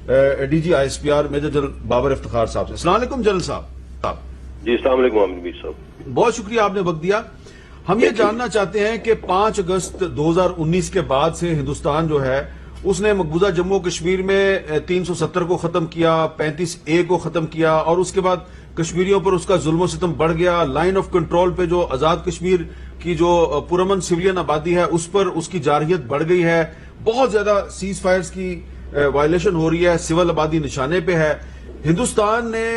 D G ISPR major general Babar Iftikhar صاحب سے. السلام علیکم جنرل صاحب. جی السلام علیکم عامر میر صاحب. بہت شکریہ آپ نے وقت دیا. ہم یہ جاننا چاہتے ہیں کہ 5 اگست 2019 کے بعد سے ہندوستان جو ہے اس نے مقبوضہ جموں و کشمیر میں 370 کو ختم کیا, 35A کو ختم کیا, اور اس کے بعد کشمیریوں پر اس کا ظلم و ستم بڑھ گیا. لائن آف کنٹرول پہ جو آزاد کشمیر کی جو پرامن سویلین آبادی ہے اس پر اس کی جارحیت بڑھ گئی ہے. بہت زیادہ سیز فائرز کی وائلیشن ہو رہی ہے, سول آبادی نشانے پہ ہے. ہندوستان نے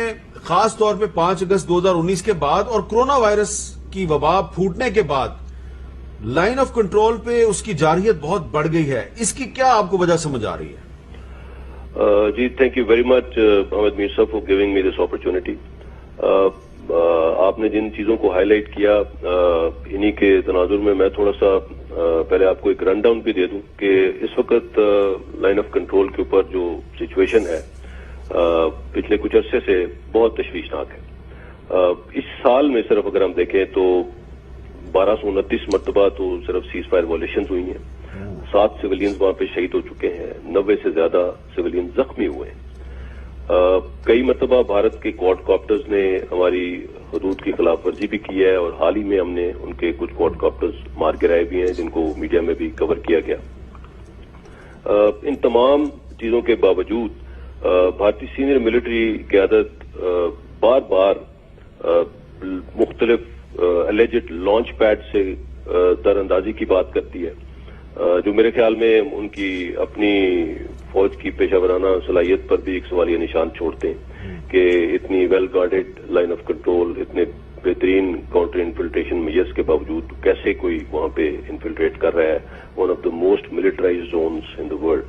خاص طور پہ 5 اگست 2019 کے بعد اور کرونا وائرس کی وبا پھوٹنے کے بعد لائن آف کنٹرول پہ اس کی جارحیت بہت بڑھ گئی ہے. اس کی کیا آپ کو وجہ سمجھ آ رہی ہے؟ جی تھینک یو ویری مچ محمد میر صاحب for giving me this opportunity. آپ نے جن چیزوں کو ہائی لائٹ کیا انہی کے تناظر میں تھوڑا سا پہلے آپ کو ایک رن ڈاؤن بھی دے دوں کہ اس وقت لائن آف کنٹرول کے اوپر جو سچویشن ہے پچھلے کچھ عرصے سے بہت تشویشناک ہے. اس سال میں صرف اگر ہم دیکھیں تو 1229 مرتبہ تو صرف سیز فائر وائلیشنز ہوئی ہیں. 7 سویلینز وہاں پہ شہید ہو چکے ہیں, 90 سے زیادہ سویلینز زخمی ہوئے ہیں. کئی مرتبہ بھارت کے کوڈ کاپٹرز نے ہماری حدود کی خلاف ورزی بھی کی ہے, اور حال ہی میں ہم نے ان کے کچھ کوڈ کاپٹرز مار گرائے بھی ہیں جن کو میڈیا میں بھی کور کیا گیا. ان تمام چیزوں کے باوجود بھارتی سینئر ملٹری قیادت بار بار مختلف الیجڈ لانچ پیڈ سے در اندازی کی بات کرتی ہے, جو میرے خیال میں ان کی اپنی فوج کی پیشہ ورانہ صلاحیت پر بھی ایک سوالیہ نشان چھوڑتے ہیں کہ اتنی well guarded line of control, اتنے بہترین کاؤنٹر انفلٹریشن میجرز کے باوجود کیسے کوئی وہاں پہ انفلٹریٹ کر رہا ہے one of the most militarised zones in the world.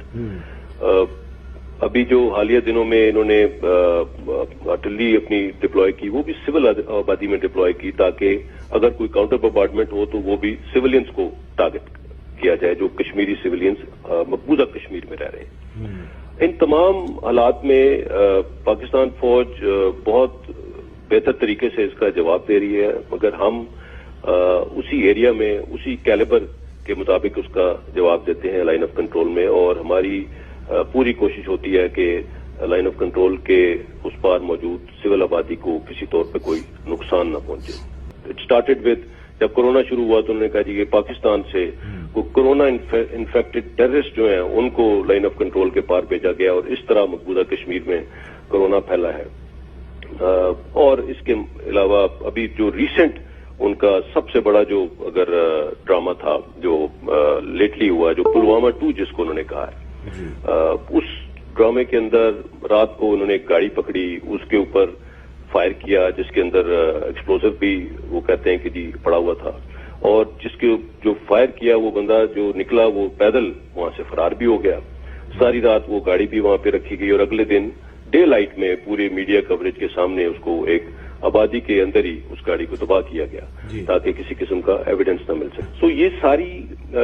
ابھی جو حالیہ دنوں میں انہوں نے آرٹلری اپنی ڈپلوائے کی وہ بھی سول آبادی میں ڈپلوائے کی تاکہ اگر کوئی کاؤنٹر بمبارڈمنٹ ہو تو وہ بھی سویلینز کو ٹارگٹ کیا جائے جو کشمیری سویلینز مقبوضہ کشمیر میں رہ رہے ہیں. ان تمام حالات میں پاکستان فوج بہت بہتر طریقے سے اس کا جواب دے رہی ہے, مگر ہم اسی ایریا میں اسی کیلیبر کے مطابق اس کا جواب دیتے ہیں لائن آف کنٹرول میں, اور ہماری پوری کوشش ہوتی ہے کہ لائن آف کنٹرول کے اس پار موجود سول آبادی کو کسی طور پہ کوئی نقصان نہ پہنچے. اٹ اسٹارٹڈ ود جب کورونا شروع ہوا تو انہوں نے کہا جی کہ پاکستان سے کورونا انفیکٹڈ ٹیررسٹ جو ہیں ان کو لائن آف کنٹرول کے پار بھیجا گیا, اور اس طرح مقبوضہ کشمیر میں کورونا پھیلا ہے. اور اس کے علاوہ ابھی جو ریسنٹ ان کا سب سے بڑا جو اگر ڈرامہ تھا جو لیٹلی ہوا, جو پلوامہ 2 جس کو انہوں نے کہا ہے, اس ڈرامے کے اندر رات کو انہوں نے ایک گاڑی پکڑی, اس کے اوپر فائر کیا جس کے اندر ایکسپلوزو بھی وہ کہتے ہیں کہ جی پڑا ہوا تھا, اور جس کے جو فائر کیا وہ بندہ جو نکلا وہ پیدل وہاں سے فرار بھی ہو گیا. ساری رات وہ گاڑی بھی وہاں پہ رکھی گئی, اور اگلے دن ڈے لائٹ میں پورے میڈیا کوریج کے سامنے اس کو ایک آبادی کے اندر ہی اس گاڑی کو تباہ کیا گیا تاکہ کسی قسم کا ایویڈنس نہ مل سکے. سو یہ ساری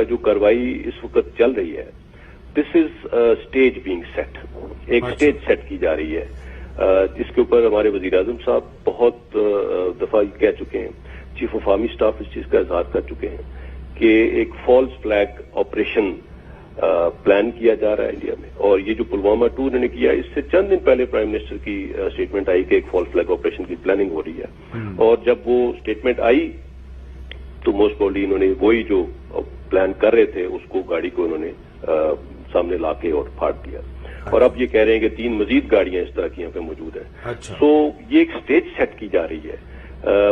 جو کارروائی اس وقت چل رہی ہے, دس از اسٹیج بینگ سیٹ, ایک اسٹیج سیٹ کی جا رہی ہے جس کے اوپر ہمارے وزیر اعظم صاحب بہت دفعہ کہہ چکے ہیں, چیف آف آرمی اسٹاف اس چیز کا اظہار کر چکے ہیں کہ ایک فالس فلیگ آپریشن پلان کیا جا رہا ہے انڈیا میں. اور یہ جو پلوامہ 2 انہوں نے کیا, اس سے چند دن پہلے پرائم منسٹر کی اسٹیٹمنٹ آئی کہ ایک فالس فلیگ آپریشن کی پلاننگ ہو رہی ہے, اور جب وہ اسٹیٹمنٹ آئی تو موسٹ پروبلی انہوں نے وہی جو پلان کر رہے تھے اس کو گاڑی کو انہوں نے سامنے لا کے اور پھاڑ دیا, اور اب یہ کہہ رہے ہیں کہ 3 مزید گاڑیاں اس طرح کی یہاں پہ موجود ہیں. سو یہ ایک اسٹیج سیٹ کی جا رہی ہے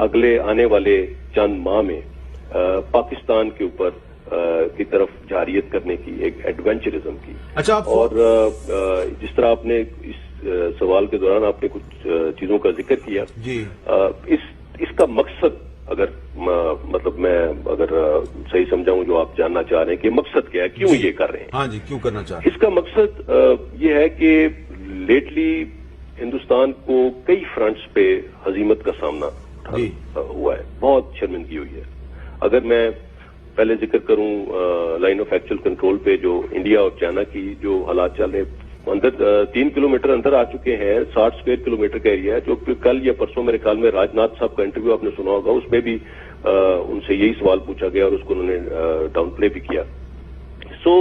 اگلے آنے والے چند ماہ میں پاکستان کے اوپر کی طرف جارحیت کرنے کی, ایک ایڈونچرزم کی. اور جس طرح آپ نے اس سوال کے دوران آپ نے کچھ چیزوں کا ذکر کیا, اس کا مقصد اگر مطلب میں اگر صحیح سمجھاؤں جو آپ جاننا چاہ رہے ہیں کہ مقصد کیا ہے, کیوں یہ کر رہے ہیں. ہاں جی, کیوں کرنا چاہ رہے ہیں. اس کا مقصد یہ ہے کہ لیٹلی ہندوستان کو کئی فرنٹس پہ ہزیمت کا سامنا ہوا ہے, بہت شرمندگی ہوئی ہے. اگر میں پہلے ذکر کروں لائن آف ایکچوئل کنٹرول پہ جو انڈیا اور چائنا کی جو حالات چل رہے ہیں, اندر 3 کلومیٹر اندر آ چکے ہیں, 60 اسکوائر کلومیٹر کا ایریا ہے, جو کل یا پرسوں میرے خیال میں راجناتھ صاحب کا انٹرویو آپ نے سنا ہوگا, اس میں بھی ان سے یہی سوال پوچھا گیا اور اس کو انہوں نے ڈاؤن پلے بھی کیا. سو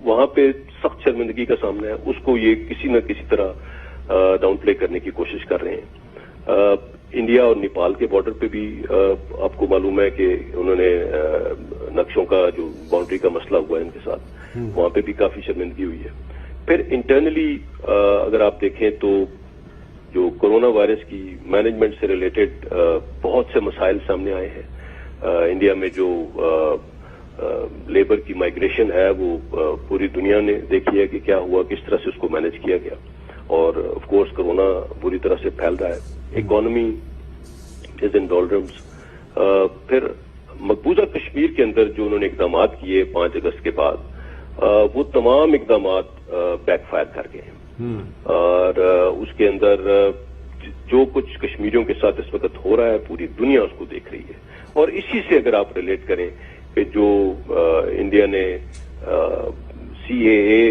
وہاں پہ سخت شرمندگی کا سامنا ہے، اس کو یہ کسی نہ کسی طرح ڈاؤن پلے کرنے کی کوشش کر رہے ہیں. انڈیا اور نیپال کے بارڈر پہ بھی آپ کو معلوم ہے کہ انہوں نے نقشوں کا جو باؤنڈری کا مسئلہ ہوا ہے ان کے ساتھ، وہاں پہ بھی کافی شرمندگی ہوئی ہے. پھر انٹرنلی اگر آپ دیکھیں تو جو کورونا وائرس کی مینجمنٹ سے ریلیٹڈ بہت سے مسائل سامنے آئے ہیں. انڈیا میں جو لیبر کی مائگریشن ہے وہ پوری دنیا نے دیکھی ہے کہ کیا ہوا، کس طرح سے اس کو مینج کیا گیا، اور آف کورس کورونا بری طرح سے پھیل رہا ہے. اکانومی از ان ڈولرمز. پھر مقبوضہ کشمیر کے اندر جو انہوں نے اقدامات کیے 5 اگست کے بعد، وہ تمام اقدامات بیک فائر کر گئے ہیں. اور اس کے اندر جو کچھ کشمیریوں کے ساتھ اس وقت ہو رہا ہے پوری دنیا اس کو دیکھ رہی ہے. اور اسی سے اگر آپ ریلیٹ کریں کہ جو انڈیا نے CAA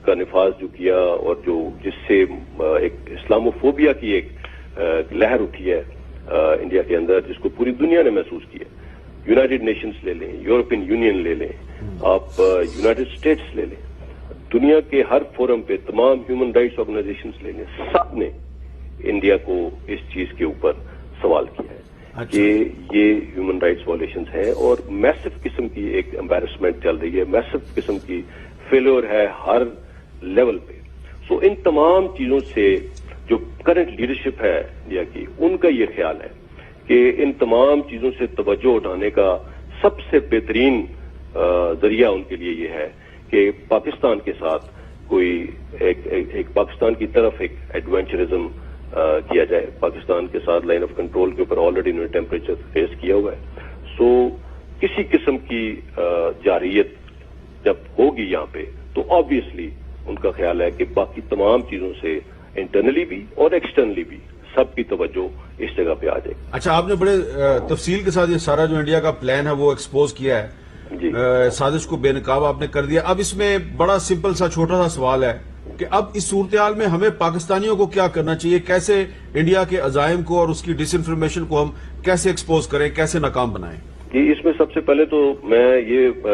کا نفاذ جو کیا، اور جو جس سے ایک اسلاموفوبیا کی ایک لہر اٹھی ہے انڈیا کے اندر، جس کو پوری دنیا نے محسوس کیا. یونائٹڈ نیشنز لے لیں، یورپین یونین لے لیں، آپ یونائٹڈ اسٹیٹس لے لیں، دنیا کے ہر فورم پہ تمام ہیومن رائٹس آرگنائزیشنز لے لیں، سب نے انڈیا کو اس چیز کے اوپر سوال کیا ہے کہ یہ ہیومن رائٹس وائلیشنز ہیں، اور میسو قسم کی ایک امبیرسمنٹ چل رہی ہے، میسو قسم کی فیلور ہے ہر لیول پہ. سو ان تمام چیزوں سے جو کرنٹ لیڈرشپ ہے انڈیا کی، ان کا یہ خیال ہے کہ ان تمام چیزوں سے توجہ اٹھانے کا سب سے بہترین ذریعہ ان کے لیے یہ ہے کہ پاکستان کے ساتھ کوئی ایک پاکستان کی طرف ایک ایڈونچرزم کیا جائے. پاکستان کے ساتھ لائن آف کنٹرول کے اوپر آلریڈی انہوں نے ٹیمپریچر فیس کیا ہوا ہے. سو کسی قسم کی جارحیت جب ہوگی یہاں پہ تو آبویسلی ان کا خیال ہے کہ باقی تمام چیزوں سے انٹرنلی بھی اور ایکسٹرنلی بھی سب کی توجہ اس جگہ پہ آ جائے گی. اچھا، آپ نے بڑے تفصیل کے ساتھ یہ سارا جو انڈیا کا پلان ہے وہ ایکسپوز کیا ہے. جی، سازش کو بے نقاب آپ نے کر دیا. اب اس میں بڑا سمپل سا چھوٹا سا سوال ہے کہ اب اس صورتحال میں ہمیں پاکستانیوں کو کیا کرنا چاہیے؟ کیسے انڈیا کے عزائم کو اور اس کی ڈس انفارمیشن کو ہم کیسے ایکسپوز کریں، کیسے ناکام بنائیں؟ جی، اس میں سب سے پہلے تو میں یہ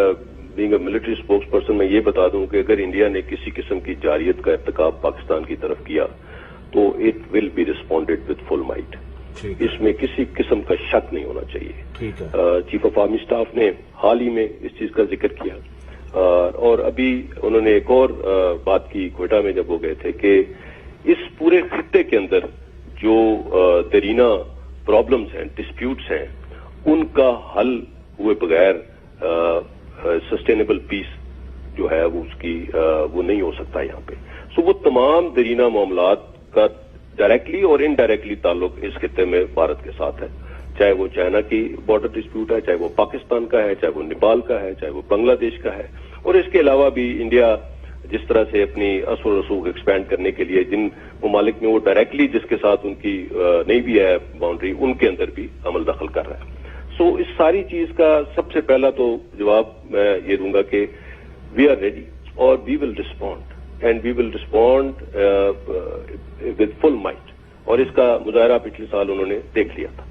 being a military spokes person میں یہ بتا دوں کہ اگر انڈیا نے کسی قسم کی جارحیت کا ارتکاب پاکستان کی طرف کیا تو it will be responded with full might. اس میں کسی قسم کا شک نہیں ہونا چاہیے. چیف آف آرمی اسٹاف نے حال ہی میں اس چیز کا ذکر کیا، اور ابھی انہوں نے ایک اور بات کی کوئٹہ میں جب وہ گئے تھے کہ اس پورے خطے کے اندر جو دیرینہ پرابلمز ہیں، ڈسپیوٹس ہیں، ان کا حل ہوئے بغیر سسٹینیبل پیس جو ہے وہ اس کی وہ نہیں ہو سکتا یہاں پہ. سو وہ تمام دیرینہ معاملات کا ڈائریکٹلی اور انڈائریکٹلی تعلق اس خطے میں بھارت کے ساتھ ہے، چاہے وہ چائنا کی بارڈر ڈسپیوٹ ہے، چاہے وہ پاکستان کا ہے، چاہے وہ نیپال کا ہے، چاہے وہ بنگلہ دیش کا ہے. اور اس کے علاوہ بھی انڈیا جس طرح سے اپنی اثر و رسوخ ایکسپینڈ کرنے کے لیے جن ممالک میں وہ ڈائریکٹلی جس کے ساتھ ان کی نہیں بھی ہے باؤنڈری، ان کے اندر بھی عمل دخل کر رہا ہے. سو اس ساری چیز کا سب سے پہلا تو جواب میں یہ دوں گا کہ وی آر ریڈی اور we will respond and we will respond with full might. اور اس کا مظاہرہ پچھلے سال انہوں نے دیکھ لیا تھا.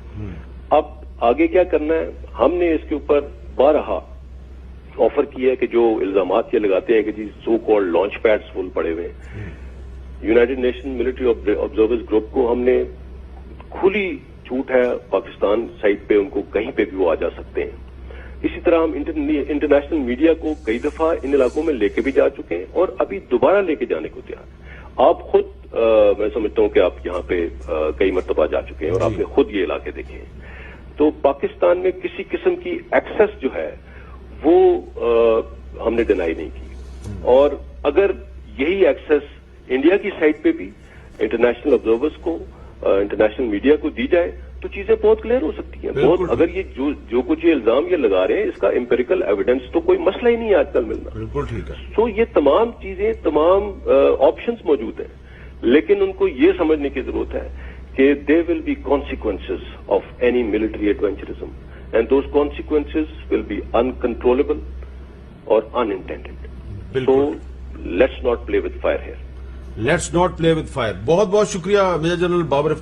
اب آگے کیا کرنا ہے؟ ہم نے اس کے اوپر بارہا آفر کیا ہے کہ جو الزامات یہ لگاتے ہیں کہ جی سو کالڈ لانچ پیڈز فل پڑے ہوئے ہیں، United nation military observers group کو ہم نے کھلی چھوٹ ہے پاکستان سائٹ پہ ان کو کہیں پہ بھی وہ آ جا سکتے ہیں. اسی طرح ہم انٹرنیشنل میڈیا کو کئی دفعہ ان علاقوں میں لے کے بھی جا چکے ہیں اور ابھی دوبارہ لے کے جانے کو تیار ہیں. آپ خود میں سمجھتا ہوں کہ آپ یہاں پہ کئی مرتبہ جا چکے ہیں اور آپ نے خود یہ علاقے دیکھے ہیں. تو پاکستان میں کسی قسم کی ایکسس جو ہے وہ ہم نے ڈینائی نہیں کی، اور اگر یہی ایکسس انڈیا کی سائٹ پہ بھی انٹرنیشنل آبزرورز کو، انٹرنیشنل میڈیا کو دی جائے تو چیزیں بہت کلیئر ہو سکتی ہیں. بہت اگر یہ جو کچھ یہ الزام یہ لگا رہے ہیں اس کا امپیریکل ایویڈنس تو کوئی مسئلہ ہی نہیں ہے آج کل ملنا. بالکل ٹھیک ہے. سو یہ تمام چیزیں، تمام آپشنز موجود ہیں، لیکن ان کو یہ سمجھنے کی ضرورت ہے کہ there will be consequences of any military adventurism and those consequences will be uncontrollable اور unintended. So let's not play with fire here. Let's not play with fire. بہت بہت شکریہ میجر جنرل بابر